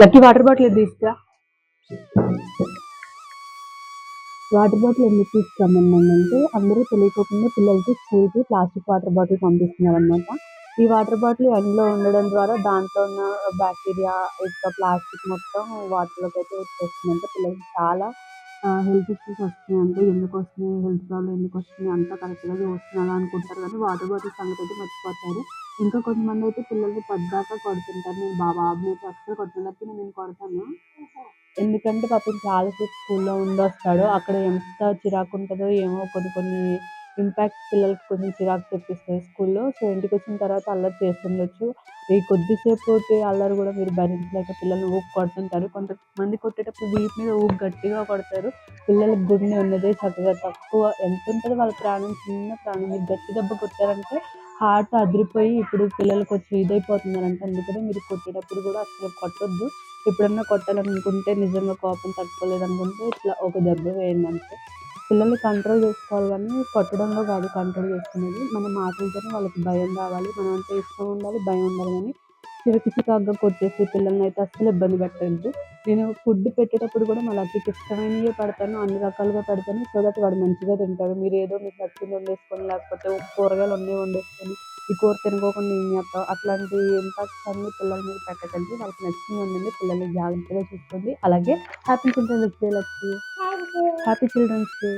Lucky water bottle ఎందుకు తీసుకురా? Water bottle ఎందుకు తీసుకురమ్మన్నానంటే అందరూ తెలియకోకుండా పిల్లలకి స్కూల్‌కి ప్లాస్టిక్ వాటర్ బాటిల్ పంపిస్తున్నారనమాట. ఈ వాటర్ బాటిల్ ఎండలో ఉండడం ద్వారా దాంట్లో ఉన్న బ్యాక్టీరియా, ఇంకా ప్లాస్టిక్ మొత్తం వాటర్‌లోకైతే వచ్చేస్తుందంట. పిల్లలకి చాలా హెల్త్ ఇష్యూస్ వస్తున్నాయంట. ఎందుకొస్తున్నాయి? హెల్త్ ప్రాబ్లమ్ ఎందుకొస్తున్నాయి? అంతా కరెక్ట్‌గా చూస్తున్నాను అనుకుంటారు కానీ వాటర్ బాటిల్ సంగతయితే మర్చిపోతారు. ఇంకా కొంతమందయితే పిల్లల్ని పద్దాకా కొడుతుంటారు. నేను బాబునైతే అస్సలు కొట్టను. లేకపోతే నేను కొడతాను. ఎందుకంటే పాపం చాలా సేపు స్కూల్లో ఉండొస్తాడు. అక్కడ ఎంత చిరాకుంటదో ఏమో కొన్ని కొన్ని ఇంపాక్ట్స్ పిల్లలకి కొంచెం చిరాకు తెప్పిస్తాయి స్కూల్లో. సో, ఇంటికొచ్చిన తర్వాత అల్లరి చేస్తుండొచ్చు. ఈ కొద్దిసేపటి అల్లరి గూడా మీరు భరించలేక పిల్లల్ని కొడుతుంటారు. కొంతమంది కొట్టేటప్పుడు వీపు మీద గట్టిగా కొడతారు. పిల్లలకి గుండె ఉన్నదే చక్కగా తక్కువ ఎంతుంటదో వాళ్ళ ప్రాణం చిన్న ప్రాణం. మీరు గట్టి దెబ్బ కొట్టారంటే హార్ట్ అదిరిపోయి ఇప్పుడు పిల్లలు కొంచెం ఇదైపోతున్నారంట. అందుకనే మీరు కొట్టేటప్పుడు గూడా అసలు కొట్టొద్దు. ఎప్పుడన్నా కొట్టాలనుకుంటే నిజంగా కోపం తట్టుకోలేదనుకుంటే ఇట్లా ఒక దెబ్బ వేయండి అంతే. పిల్లల్ని కంట్రోల్ చేసుకోవాలి కానీ కొట్టడంలో కాదు కంట్రోల్ చేసుకునేది. మన మాటలతోనే వాళ్ళకి భయం రావాలి. మనం అంటే ఇష్టం ఉండాలి, భయం ఉండాలి కానీ చిరాకుగా కొట్టేసి పిల్లల్ని అయితే అస్సలు ఇబ్బంది పెట్టొద్దు. నేను ఫుడ్ పెట్టేటప్పుడు కూడా మా లక్కీకి ఇష్టమైనవే పెడతాను. అన్ని రకాలుగా పెడతాను. సో దట్ వాడు మంచిగా తింటాడు. మీరేదో మీకు నచ్చింది వండేసుకొని లేకపోతే కూరగాయలు ఉన్నయి వండేసుకొని ఈ కూర తినుకోకుండా ఏం చేస్తావు? అట్లాంటి ఇంపాక్ట్స్ అన్నీ పిల్లల మీద పెట్టకండి. వాళ్ళకి నచ్చింది వండండి. పిల్లల్ని జాగ్రత్తగా చూసుకోండి. అలాగే happy children's day lucky. Happy children's day.